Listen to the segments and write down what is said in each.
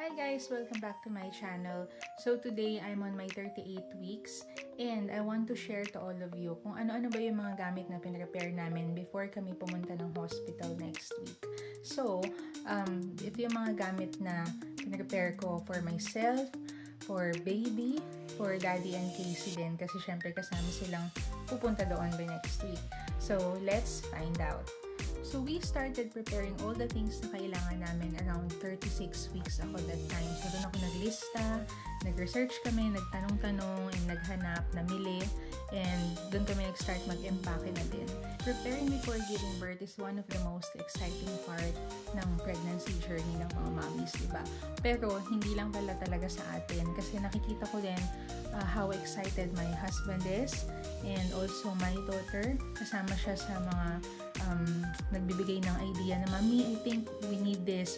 Hi guys! Welcome back to my channel. So today, I'm on my 38 weeks and I want to share to all of you kung ano-ano ba yung mga gamit na pinrepair namin before kami pumunta ng hospital next week. So, ito yung mga gamit na pinrepair ko for myself, for baby, for daddy and Casey din kasi syempre kasama silang pupunta doon by next week. So, let's find out. So, we started preparing all the things na kailangan namin around 36 weeks ako that time. So, doon ako naglista, nag-research kami, nagtanong-tanong, and naghanap, namili, and doon kami nag-start mag-empake na din. Preparing before giving birth is one of the most exciting part ng pregnancy journey ng mga mommies, diba? Pero, hindi lang pala talaga sa atin kasi nakikita ko din how excited my husband is and also my daughter. Kasama siya sa mga nagbibigay ng idea na, Mami, I think we need this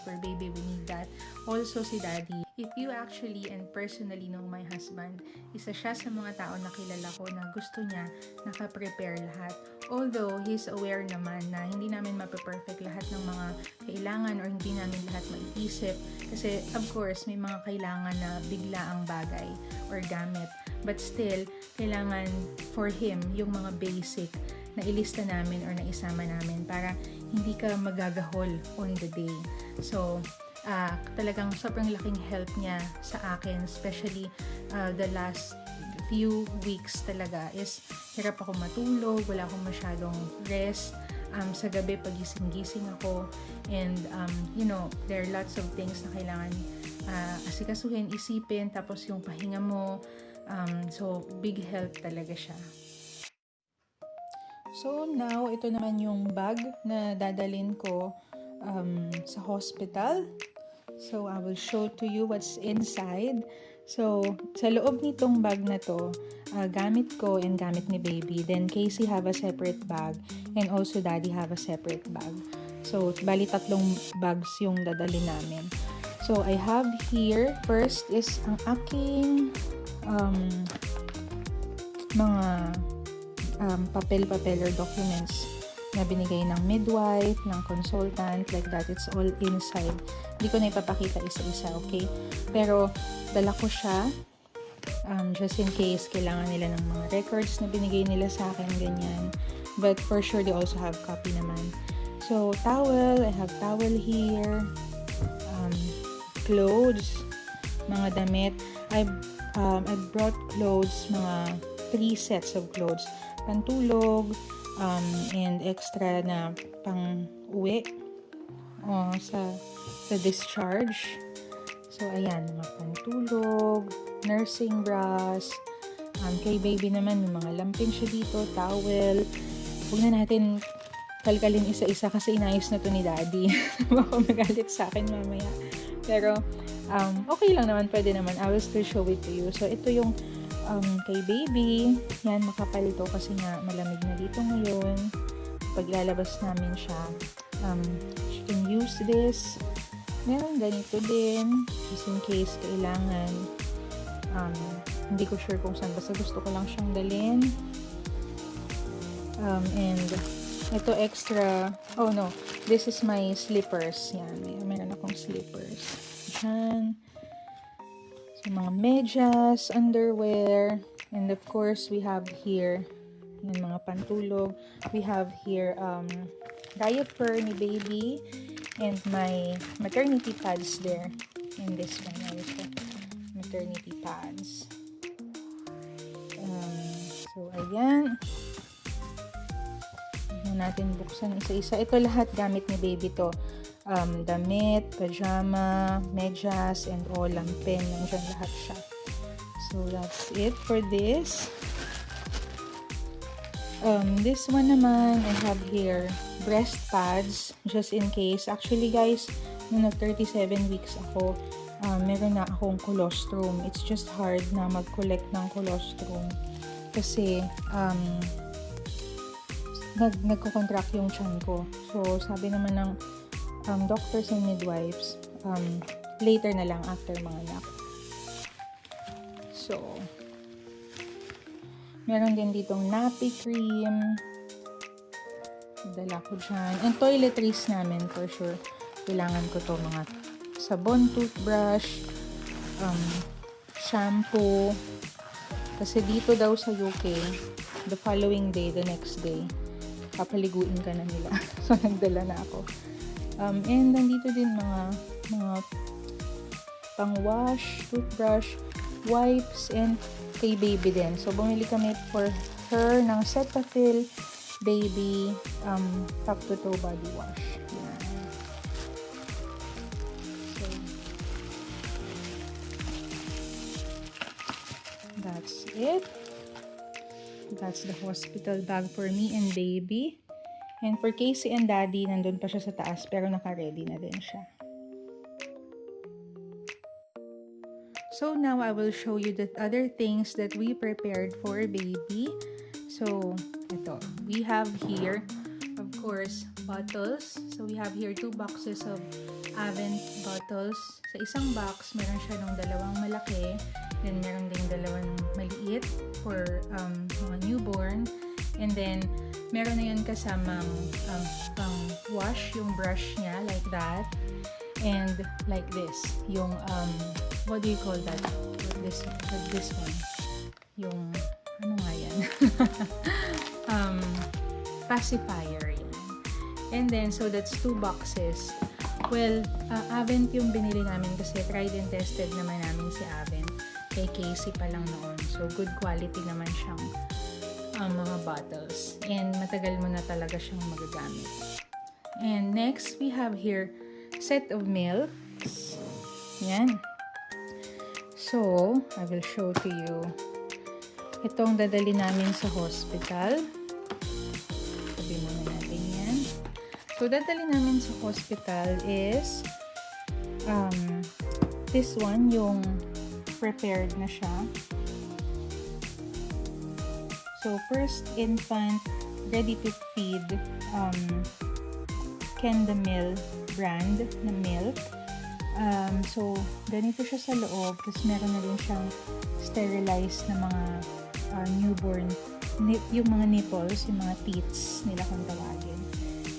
for baby, we need that. Also si Daddy. If you actually and personally know my husband, isa siya sa mga tao na kilala ko na gusto niya naka-prepare lahat. Although, he's aware naman na hindi namin mape-perfect lahat ng mga kailangan or hindi namin lahat maiisip. Kasi, of course, may mga kailangan na bigla ang bagay or gamit. But still, kailangan for him yung mga basic na ilista namin or naisama namin para hindi ka magagahol on the day. So, talagang sobrang laking help niya sa akin, especially the last few weeks talaga is hirap ako matulog, wala akong masyadong rest. Sa gabi, pagising-gising ako and there are lots of things na kailangan asikasuhin, isipin, tapos yung pahinga mo. So, big help talaga siya. So, now, ito naman yung bag na dadalhin ko sa hospital. So, I will show to you what's inside. So, sa loob nitong bag na to, gamit ko and gamit ni baby. Then, Casey have a separate bag and also daddy have a separate bag. So, bali 3 bags yung dadalhin namin. So, I have here, first is ang aking mga papel-papel or documents na binigay ng midwife, ng consultant, like that. It's all inside. Hindi ko na ipapakita isa-isa, okay? Pero, dala ko siya just in case kailangan nila ng mga records na binigay nila sa akin, ganyan. But for sure, they also have copy naman. So, towel. I have towel here. Clothes. Mga damit. I brought clothes, mga 3 sets of clothes. Pantulog, and extra na pang-uwi sa discharge. So, ayan, mga pantulog, nursing bras, kay baby naman, may mga lampin siya dito, towel. Huwag na natin kalkalin isa-isa kasi inayos na to ni Daddy. Baka magalit sa akin mamaya. Pero, okay lang naman, pwede naman. I will still show it to you. So, ito yung kay baby. Yan, makapal ito kasi nga malamig na dito ngayon. Pag lalabas namin siya, she can use this. Meron ganito din, just in case kailangan. Hindi ko sure kung saan, basta gusto ko lang siyang dalhin. And ito extra, oh no, this is my slippers. Yan, meron akong slippers. Yan. So, mga medyas, underwear, and of course, we have here yung mga pantulog. We have here diaper ni baby and my maternity pads there in this one also. Maternity pads. So, ayan. Tignan natin buksan isa-isa. Ito lahat gamit ni baby to. Damit, pajama, medyas, and all lampin. Nandiyan lahat siya. So, that's it for this. This one naman, I have here breast pads, just in case. Actually, guys, nung 37 weeks ako, meron na akong colostrum. It's just hard na mag-collect ng colostrum. Kasi, nagko-contract yung tiyan ko. So, sabi naman ng doctors and midwives, later na lang after mga anak. So, meron din ditong nappy cream. Dala ko dyan. And toiletries namin, for sure. Kailangan ko to mga sabon, toothbrush, shampoo. Kasi dito daw sa UK, the following day, the next day, papaliguin ka na nila. So, nagdala na ako. And nandito din mga pang-wash, toothbrush, wipes, and kay baby din. So, bumili kami for her ng Cetaphil baby top to toe body wash. Yan. So, that's it. That's the hospital bag for me and baby. And for Casey and Daddy, nandun pa siya sa taas pero naka-ready na din siya. So now I will show you the other things that we prepared for baby. So ito, we have here, of course, bottles. So we have here 2 boxes of Avent bottles. Sa isang box, meron siya ng 2 malaki. Then meron ding 2 maliit for mga newborn. And then meron na yun kasamang pang wash yung brush niya, like that. And like this, yung what do you call that? This one. Yung ano nga yan? Pacifier yan. And then so that's 2 boxes. Well, Avent yung binili namin kasi tried and tested naman namin si Avent. Kay Casey pa lang noon. So good quality naman siyang mga bottles. And matagal mo na talaga siyang magagamit. And next, we have here set of milks. Yan. So, I will show to you. Itong dadali namin sa hospital. Sabi muna natin yan. So, dadali namin sa hospital is this one, yung prepared na siya. So, first infant ready to feed Kendamil brand na milk. So, ganito siya sa loob. Tapos, meron na din siyang sterilized na mga newborn, yung mga nipples, yung mga teats nila kung tawagin.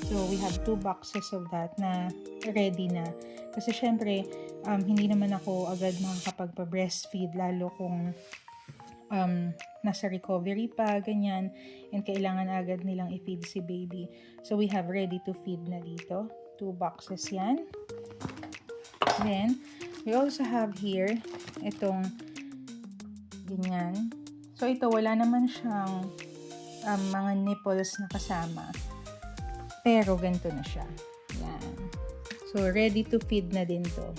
So, we have 2 boxes of that na ready na. Kasi, syempre, hindi naman ako agad makakapagpa-breastfeed, lalo kung nasa recovery pa, ganyan, and kailangan agad nilang i-feed si baby. So, we have ready to feed na dito. 2 boxes yan. Then, we also have here itong ganyan. So, ito, wala naman siyang mga nipples na kasama. Pero, ganito na siya. Yan. So, ready to feed na din to.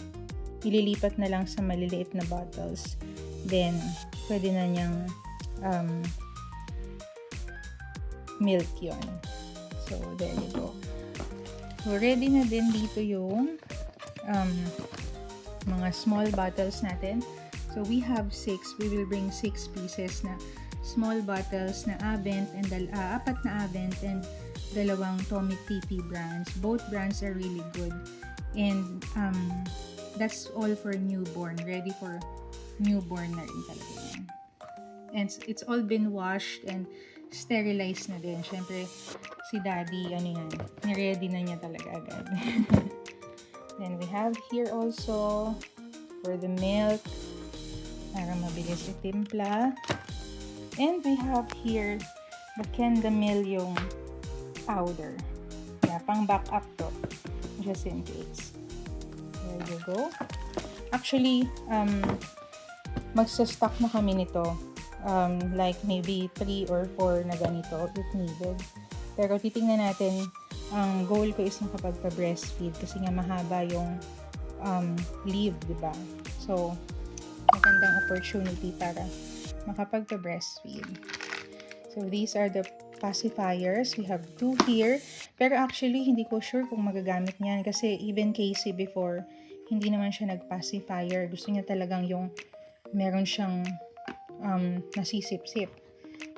Ililipat na lang sa maliliit na bottles. Then, pwede na niyang milk yon. So, there you go. So, ready na din dito yung mga small bottles natin. So, we have 6. We will bring 6 pieces na small bottles na Avent and 4 na Avent and 2 Tommy TP brands. Both brands are really good. And that's all for newborn. Ready for newborn na rin talaga yan. And it's all been washed and sterilized na din. Siyempre, si Daddy, niready na niya talaga agad. Then, we have here also for the milk para mabilis itimpla. And we have here the Kendamil yung powder. Yeah, pang backup to. Just in case. There you go. Actually, magsa-stock na kami nito. Like maybe 3 or 4 na ganito if needed. Pero titingnan natin, ang goal ko is makapagpa-breastfeed kasi nga mahaba yung leave, diba? So, magandang opportunity para makapagpa-breastfeed. So, these are the pacifiers. We have 2 here. Pero actually, hindi ko sure kung magagamit niyan kasi even Casey before, hindi naman siya nag-pacifier. Gusto niya talagang yung meron siyang nasisip-sip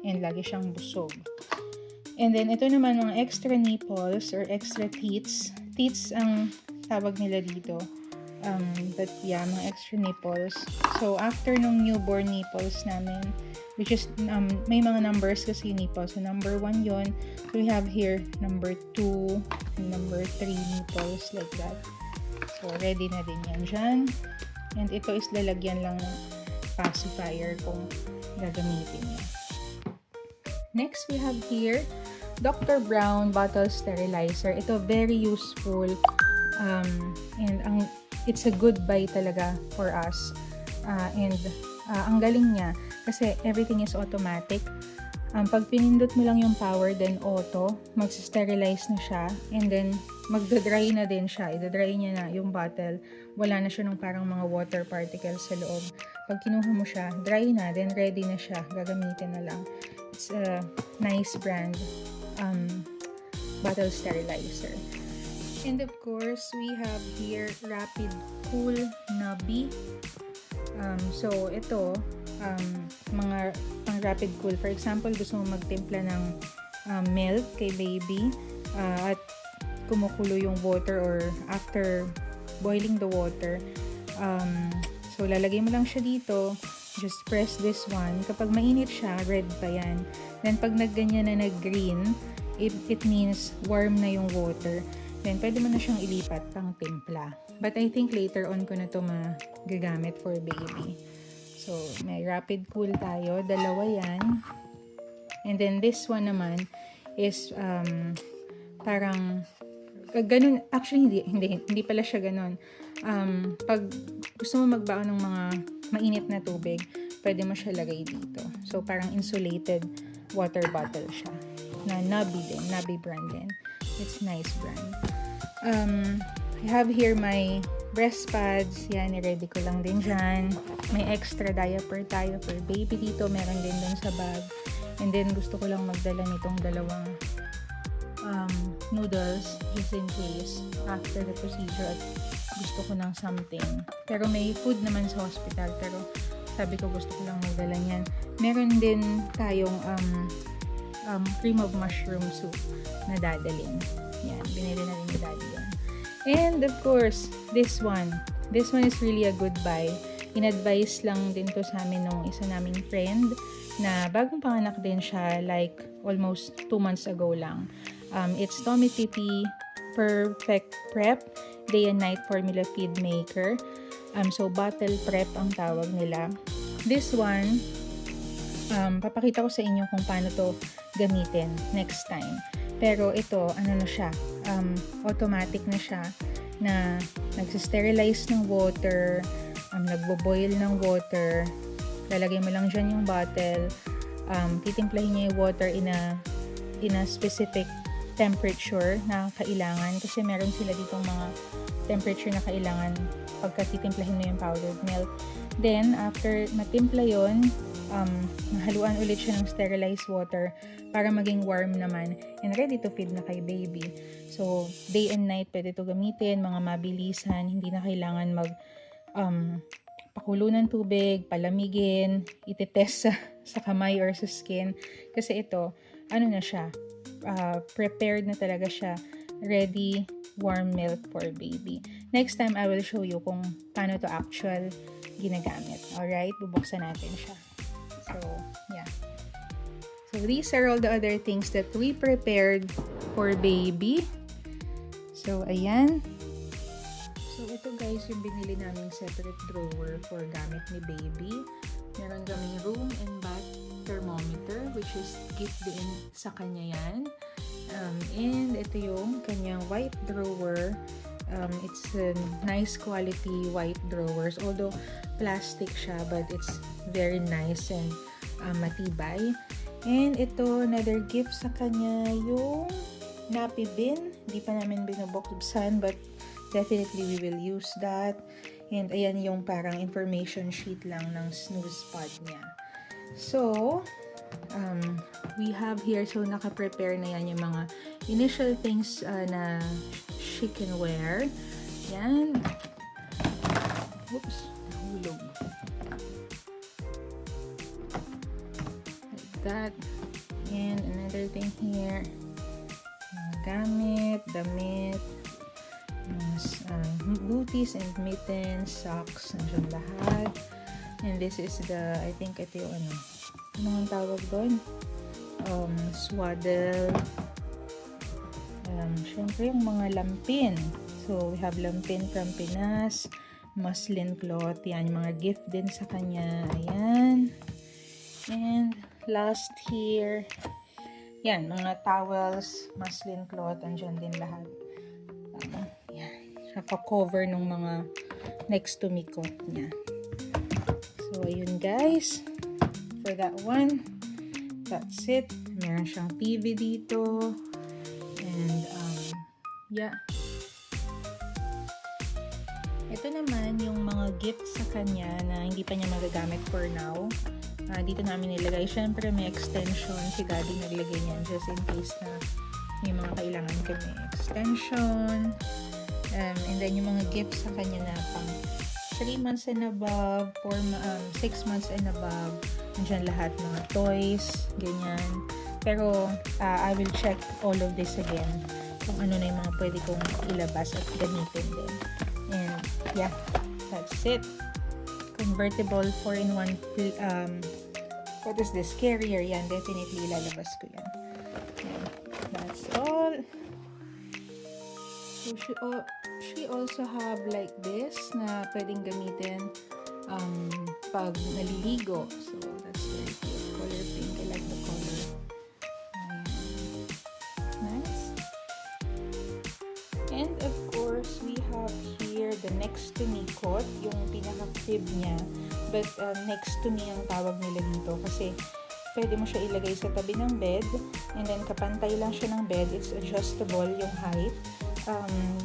and lagi siyang busog. And then, ito naman mga extra nipples or extra teats. Teats ang tawag nila dito. But yeah, mga extra nipples. So, after nung newborn nipples namin, which is, may mga numbers kasi nipples. So, number 1 yon. So, we have here number 2 and number 3 nipples like that. So, ready na din yan dyan. And ito is lalagyan lang ng pacifier kung gagamitin niya. Next, we have here Dr. Brown Bottle Sterilizer. Ito, very useful. And it's a good buy talaga for us. Ang galing niya kasi everything is automatic. Pag pinindot mo lang yung power, then auto, mag-sterilize na siya, and then magdadry na din siya. Idadry niya na yung bottle. Wala na siya nung parang mga water particles sa loob. Pag kinuha mo siya, dry na, then ready na siya. Gagamitin na lang. It's a nice brand bottle sterilizer. And of course, we have here Rapid Cool Nubby. So, ito, mga pang rapid cool. For example, gusto mo magtimpla ng milk kay baby at kumukulo yung water or after boiling the water. So, lalagay mo lang siya dito. Just press this one. Kapag mainit siya, red pa yan. Then, pag nagganyan na nag-green, it means warm na yung water. Then, pwede mo na siyang ilipat pang timpla. But I think later on ko na ito magagamit for baby. So, may rapid cool tayo. Dalawa yan. And then, this one naman is parang ganun. Actually, hindi pala siya ganun. Pag gusto mo magbaon ng mga mainit na tubig, pwede mo siya lagay dito. So, parang insulated water bottle siya. Na Nubby din. Nubby brand din. It's nice brand. I have here my breast pads. Yan, i-ready ko lang din dyan. May extra diaper tayo for baby dito. Meron din dun sa bag. And then, gusto ko lang magdala nitong dalawang noodles just in case after the procedure at gusto ko ng something. Pero may food naman sa hospital. Pero sabi ko gusto ko lang magdala niyan. Meron din tayong cream of mushroom soup na dadalhin. Yan, binili na rin ni Daddy yan. And of course, this one. This one is really a good buy. In-advise lang din to sa amin nung isa naming friend na bagong panganak din siya, like almost 2 months ago lang. It's Tommy Tippy Perfect Prep Day and Night Formula Feed Maker. So, bottle prep ang tawag nila. This one, papakita ko sa inyo kung paano to gamitin next time. Pero ito, ano na siya, automatic na siya na nagsisterilize ng water, nagbo-boil ng water, lalagay mo lang dyan yung bottle, titimplahin niya yung water in a specific temperature na kailangan kasi meron sila ditong mga temperature na kailangan pagka titimplahin mo yung powdered milk. Then, after matimpla yun, haluan ulit siya ng sterilized water para maging warm naman and ready to feed na kay baby. So, day and night pwede ito gamitin, mga mabilisan, hindi na kailangan pakulo ng tubig, palamigin, itetest sa kamay or sa skin. Kasi ito, ano na siya, prepared na talaga siya, ready, warm milk for baby. Next time, I will show you kung paano to actual ginagamit. Alright? Bubuksan natin siya. So, yeah. So, these are all the other things that we prepared for baby. So, ayan. So, ito guys, yung binili naming separate drawer for gamit ni baby. Meron kaming room and bath thermometer, which is gift din sa kanya yan. And ito yung kanyang white drawer. It's a nice quality white drawers. Although, plastic siya, but it's very nice and matibay. And ito, another gift sa kanya, yung nappy bin. Hindi pa namin binubuksan, but definitely we will use that. And ayan yung parang information sheet lang ng snooze pod niya. So, we have here, so naka-prepare na yan yung mga initial things na she can wear. Yan. Oops. Nahulog. Like that. And another thing here. Mga gamit, damit, booties and mittens, socks, nandiyan lahat. And this is the, I think ito yung anong tawag doon? Swaddle. Syempre yung mga lampin. So, we have lampin from Pinas, muslin cloth. Yan, yung mga gift din sa kanya. Ayan. And last here, yan, mga towels, muslin cloth, andyan din lahat. Yan, naka-cover ng mga next to me coat niya. So, ayun guys, for that one, that's it. Meron siyang TV dito. And, yeah. Ito naman yung mga gifts sa kanya na hindi pa niya magagamit for now. Dito namin nilagay. Siyempre may extension. Si Daddy naglagay niyan just in case na may mga kailangan kami. Extension. And then yung mga gifts sa kanya na pang 3 months and above, 6 months and above. Nandiyan lahat mga toys, ganyan. Pero I will check all of this again kung ano na yung mga pwede kong ilabas at gamitin din. And yeah, that's it. Convertible 4-in-1 what is this? Carrier. Yan, definitely ilalabas ko yan. And that's all. So she also have like this na pwedeng gamitin pag naliligo. So that's very cute. Color pink. I like the color. Nice. And of course, we have here the next to me coat, yung pinaka-crib niya. But next to me ang tawag nila dito kasi pwede mo siya ilagay sa tabi ng bed and then kapantay lang siya ng bed. It's adjustable yung height.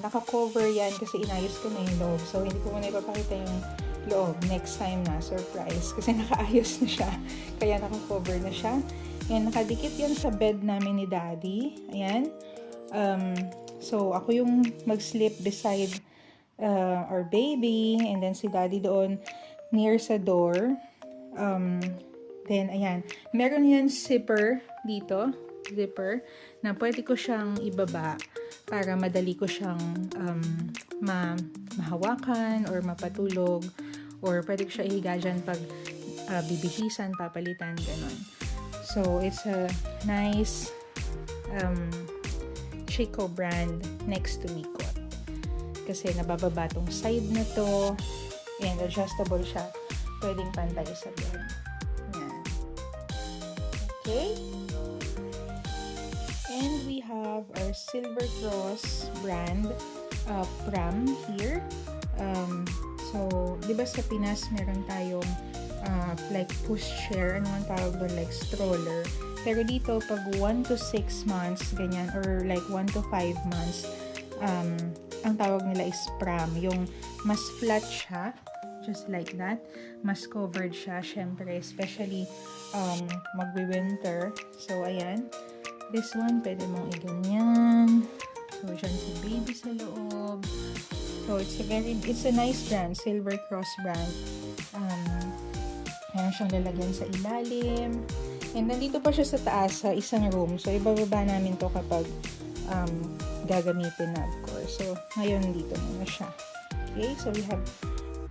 Naka-cover yan kasi inayos ko na yung loob. So, hindi ko muna ipapakita yung loob. Next time na, surprise. Kasi nakaayos na siya. Kaya naka-cover na siya. And nakadikit yan sa bed namin ni Daddy. Ayan. So, ako yung mag-sleep beside our baby. And then si Daddy doon near sa door. Then, ayan. Meron yan zipper dito. Zipper. Na pwede ko siyang ibaba para madali ko siyang mahawakan or mapatulog. Or pwede ko siya ihiga dyan pag bibihisan, papalitan, ganon. So, it's a nice Chico brand next to me coat. Kasi nabababa tong side na to and adjustable siya. Pwedeng pantay sa bed. Yan. Okay. And we have our Silver Cross brand pram here. So, di ba sa Pinas meron tayong like pushchair, ano ang tawag doon, like stroller. Pero dito, pag 1 to 6 months, ganyan, or like 1 to 5 months, ang tawag nila is pram. Yung mas flat siya, just like that. Mas covered siya, syempre, especially magwi-winter. So, ayan. This one, pwede mong iganyan. So, dyan si baby sa loob. So, it's a nice brand, Silver Cross brand. Ayan siyang lalagyan sa ilalim. And nandito pa siya sa taas, sa isang room. So, ibababa namin to kapag gagamitin na, of course. So, ngayon dito muna siya. Okay, so we have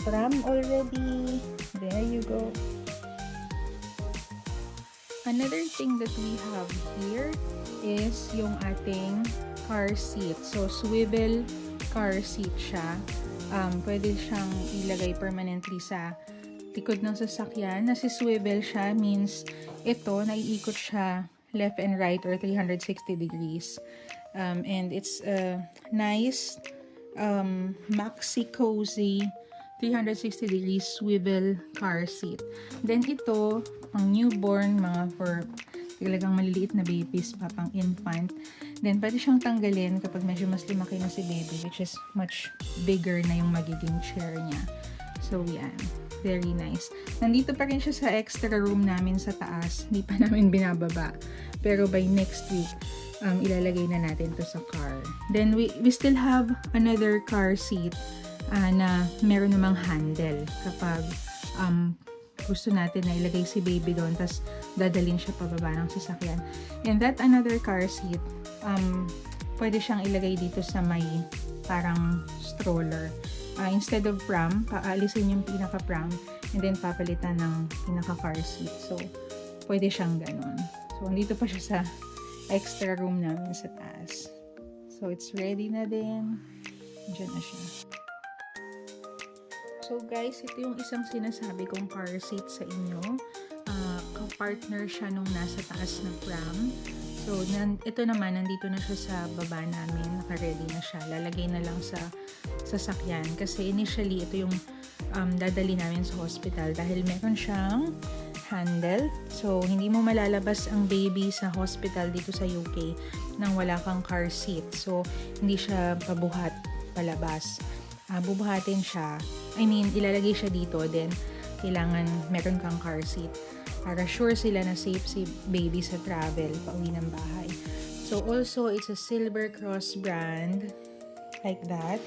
pram already. There you go. Another thing that we have here is yung ating car seat. So, swivel car seat siya. Pwede siyang ilagay permanently sa likod ng sasakyan. Nasi-swivel siya means ito, naiikot siya left and right or 360 degrees. And it's a nice, maxi-cozy 360 degrees swivel car seat. Then ito, pang newborn, mga for talagang maliliit na babies pa, pang infant. Then pwede siyang tanggalin kapag medyo mas lumaki na si baby, which is much bigger na yung magiging chair niya. So, yan. Very nice. Nandito pa rin siya sa extra room namin sa taas. Hindi pa namin binababa. Pero by next week, ilalagay na natin to sa car. Then, we still have another car seat na meron namang handle kapag gusto natin na ilagay si baby doon tas dadalhin siya pababa ng sasakyan. And that another car seat, pwede siyang ilagay dito sa may parang stroller. Instead of pram, paalisin yung pinaka-pram and then papalitan ng pinaka-car seat. So, pwede siyang ganon. So, andito pa siya sa extra room namin sa taas. So, it's ready na din. Diyan na siya. So guys, ito yung isang sinasabi kong car seat sa inyo. Ka-partner siya nung nasa taas na pram. So, ito naman, nandito na siya sa baba namin. Naka-ready na siya. Lalagay na lang sa sasakyan. Kasi initially, ito yung dadali namin sa hospital. Dahil meron siyang handle. So, hindi mo malalabas ang baby sa hospital dito sa UK nang wala kang car seat. So, hindi siya pabuhat palabas. Bubuhatin siya. I mean, ilalagay siya dito. Then, kailangan meron kang car seat. Para sure sila na safe si baby sa travel, pauwi ng bahay. So, also, it's a Silver Cross brand. Like that.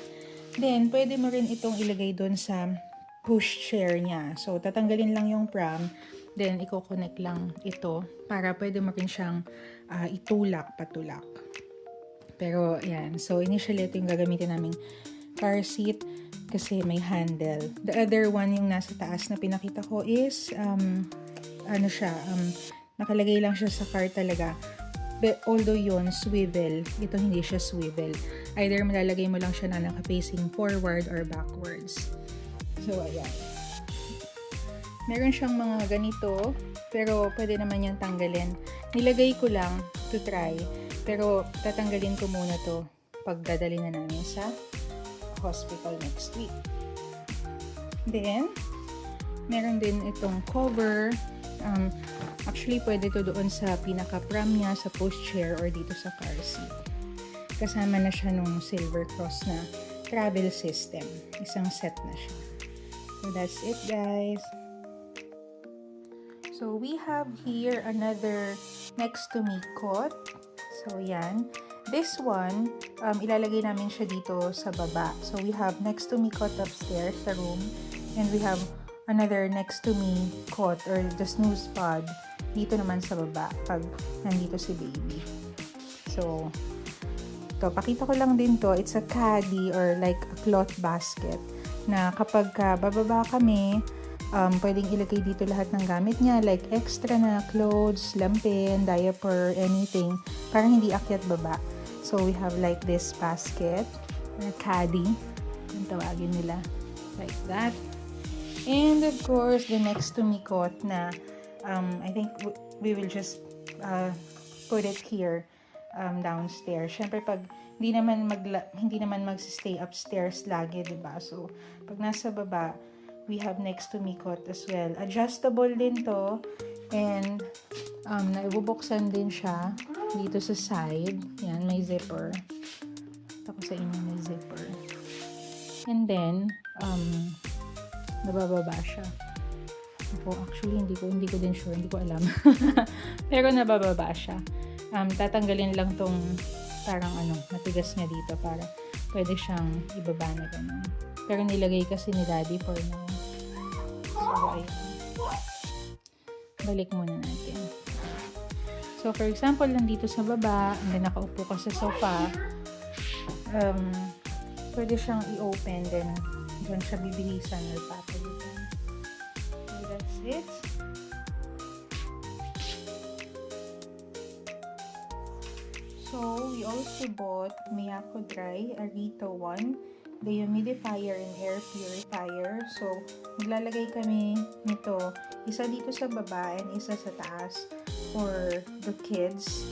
Then, pwede mo rin itong ilagay doon sa push chair niya. So, tatanggalin lang yung pram. Then, i-connect lang ito para pwede mo rin siyang itulak, patulak. Pero, yan. So, initially, ito yung gagamitin naming car seat kasi may handle. The other one, yung nasa taas na pinakita ko is, nakalagay lang siya sa car talaga. But although yun, swivel. Ito hindi siya swivel. Either malalagay mo lang siya na naka-facing forward or backwards. So, ayan. Meron siyang mga ganito, pero pwede naman yung tanggalin. Nilagay ko lang to try, pero tatanggalin ko muna to pag dadali na namin sa hospital next week. Then, meron din itong cover. Actually, pwede to doon sa pinaka-pram niya, sa pushchair, or dito sa car seat. Kasama na siya nung Silver Cross na travel system. Isang set na siya. So, that's it, guys. So, we have here another next to me cot. So, yan. This one, ilalagay namin siya dito sa baba. So, we have next to me cot upstairs sa room. And we have another next to me cot or the snooze pod dito naman sa baba pag nandito si baby. So, to pakita ko lang din to. It's a caddy or like a cloth basket na kapag bababa kami, pwedeng ilagay dito lahat ng gamit niya like extra na clothes, lampin, diaper, anything para hindi akyat baba. So, we have like this basket or caddy kung tawagin nila like that. And of course, the next to me cot na I think we will just put it here downstairs. Syempre pag hindi naman magsi-stay upstairs lagi, 'di ba? So pag nasa baba, we have next to me cot as well. Adjustable din to and naibubuksan din siya dito sa side. Yan, may zipper. Ito ko sa inyo may zipper. And then nabababa siya. Actually, hindi ko din sure. Hindi ko alam. Pero nabababa siya. Tatanggalin lang tong parang matigas niya dito para pwede siyang ibaba na ganun. Pero nilagay kasi ni Daddy for now. So, ayun. Balik muna natin. So, for example, nandito sa baba, and then nakaupo ka sa sofa, pwede siyang i-open, then dyan siya bibilisan or papalitan. So, that's it. So, we also bought Miyako Dry, Arito 1, the humidifier and air purifier. So, maglalagay kami nito, isa dito sa baba and isa sa taas for the kids.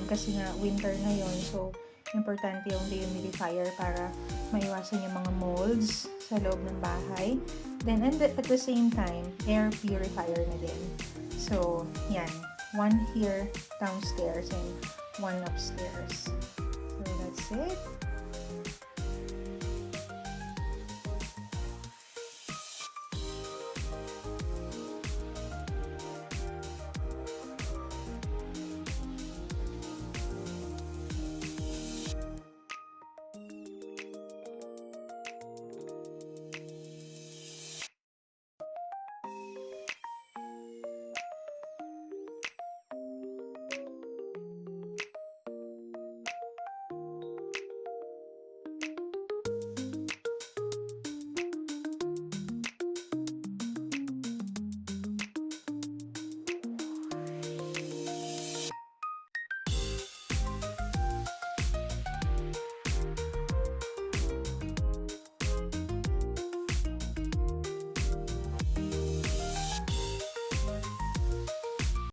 Kasi nga, winter na yon, so, importante yung dehumidifier para maiwasan yung mga molds sa loob ng bahay. Then, at the same time, air purifier na din. So, yan. One here downstairs and one upstairs. So, that's it.